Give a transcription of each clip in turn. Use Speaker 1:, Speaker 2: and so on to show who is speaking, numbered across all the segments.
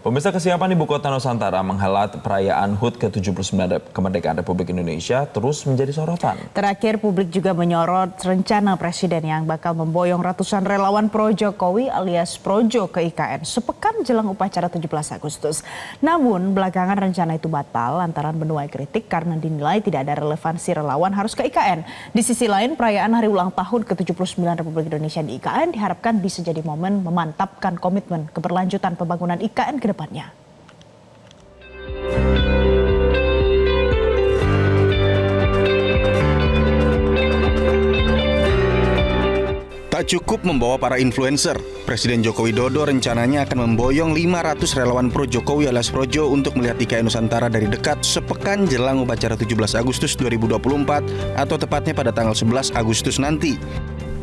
Speaker 1: Pemirsa, kesiapan Ibu Kota Nusantara menghelat perayaan HUT ke-79 Kemerdekaan Republik Indonesia terus menjadi sorotan.
Speaker 2: Terakhir, publik juga menyorot rencana Presiden yang bakal memboyong ratusan relawan pro Jokowi alias Projo ke IKN sepekan jelang upacara 17 Agustus. Namun, belakangan rencana itu batal lantaran menuai kritik karena dinilai tidak ada relevansi relawan harus ke IKN. Di sisi lain, perayaan hari ulang tahun ke-79 Republik Indonesia di IKN diharapkan bisa jadi momen memantapkan komitmen keberlanjutan pembangunan IKN ke depannya.
Speaker 3: Tak cukup membawa para influencer, Presiden Joko Widodo rencananya akan memboyong 500 relawan pro Jokowi alias Projo untuk melihat IKN Nusantara dari dekat sepekan jelang upacara 17 Agustus 2024 atau tepatnya pada tanggal 11 Agustus nanti.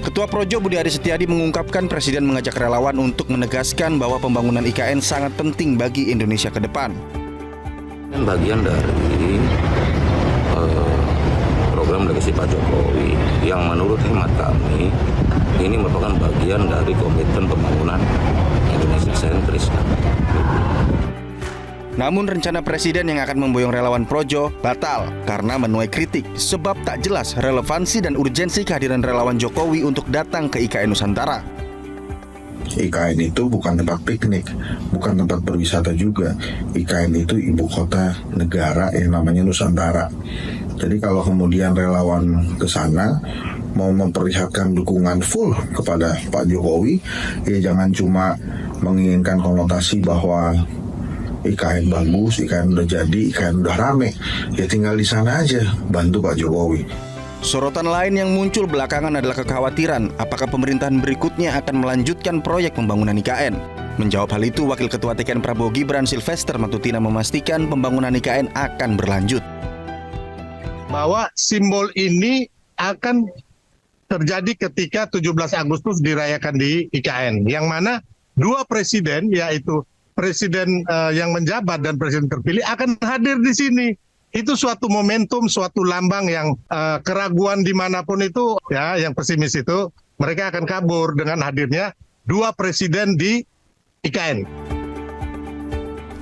Speaker 3: Ketua Projo Budi Aris Setiadi mengungkapkan Presiden mengajak relawan untuk menegaskan bahwa pembangunan IKN sangat penting bagi Indonesia ke depan.
Speaker 4: Bagian dari program legasi Pak Jokowi yang menurut hemat kami ini merupakan bagian dari komitmen pembangunan Indonesia sentris.
Speaker 3: Namun rencana Presiden yang akan memboyong relawan Projo batal karena menuai kritik sebab tak jelas relevansi dan urgensi kehadiran relawan Jokowi untuk datang ke IKN Nusantara.
Speaker 5: IKN itu bukan tempat piknik, bukan tempat berwisata juga. IKN itu ibu kota negara yang namanya Nusantara. Jadi kalau kemudian relawan ke sana mau memperlihatkan dukungan full kepada Pak Jokowi, ya jangan cuma menginginkan konotasi bahwa IKN bagus, IKN udah jadi, IKN udah rame. Ya tinggal di sana aja, bantu Pak Jokowi.
Speaker 3: Sorotan lain yang muncul belakangan adalah kekhawatiran apakah pemerintahan berikutnya akan melanjutkan proyek pembangunan IKN. Menjawab hal itu, Wakil Ketua TKN Prabowo Gibran Silvester Matutina memastikan pembangunan IKN akan berlanjut.
Speaker 6: Bahwa simbol ini akan terjadi ketika 17 Agustus dirayakan di IKN. Yang mana dua presiden, yaitu presiden yang menjabat dan presiden terpilih akan hadir di sini. Itu suatu momentum, suatu lambang yang keraguan dimanapun itu, ya, yang pesimis itu, mereka akan kabur dengan hadirnya dua presiden di IKN.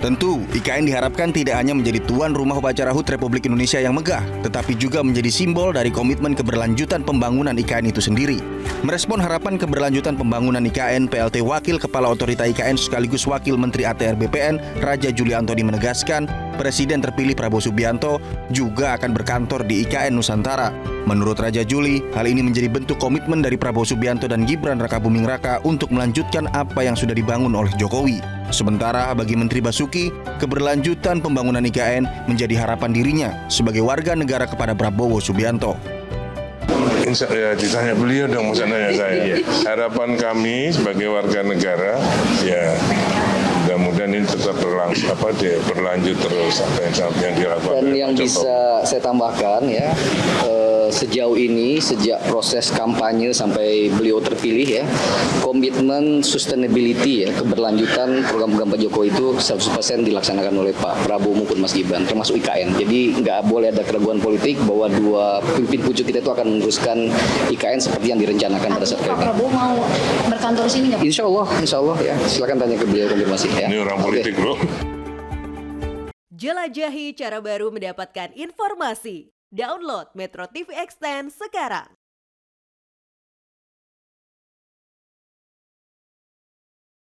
Speaker 3: Tentu, IKN diharapkan tidak hanya menjadi tuan rumah upacara HUT Republik Indonesia yang megah, tetapi juga menjadi simbol dari komitmen keberlanjutan pembangunan IKN itu sendiri. Merespon harapan keberlanjutan pembangunan IKN, PLT Wakil Kepala Otorita IKN sekaligus Wakil Menteri ATR BPN, Raja Juli Antoni menegaskan, Presiden terpilih Prabowo Subianto juga akan berkantor di IKN Nusantara. Menurut Raja Juli, hal ini menjadi bentuk komitmen dari Prabowo Subianto dan Gibran Rakabuming Raka untuk melanjutkan apa yang sudah dibangun oleh Jokowi. Sementara bagi Menteri Basuki, keberlanjutan pembangunan IKN menjadi harapan dirinya sebagai warga negara kepada Prabowo Subianto.
Speaker 7: Ya, ditanya beliau dong, masa nanya saya. Harapan kami sebagai warga negara, ya mudah-mudahan ini tetap berlanjut terus apa yang dilakukan.
Speaker 8: Dan yang bisa saya tambahkan ya, sejauh ini sejak proses kampanye sampai beliau terpilih ya, komitmen sustainability ya, keberlanjutan program-program Pak Jokowi itu 100% dilaksanakan oleh Pak Prabowo maupun Mas Gibran, termasuk IKN. Jadi nggak boleh ada keraguan politik bahwa dua pimpin pucuk kita itu akan meneruskan IKN seperti yang direncanakan pada saat itu. Pak
Speaker 9: Prabowo mau berkantor sini nggak?
Speaker 8: Insya Allah ya. Silakan tanya ke beliau konfirmasi ya.
Speaker 7: Ini orang politik bro.
Speaker 10: Jelajahi cara baru mendapatkan informasi. Download Metro TV Extend sekarang.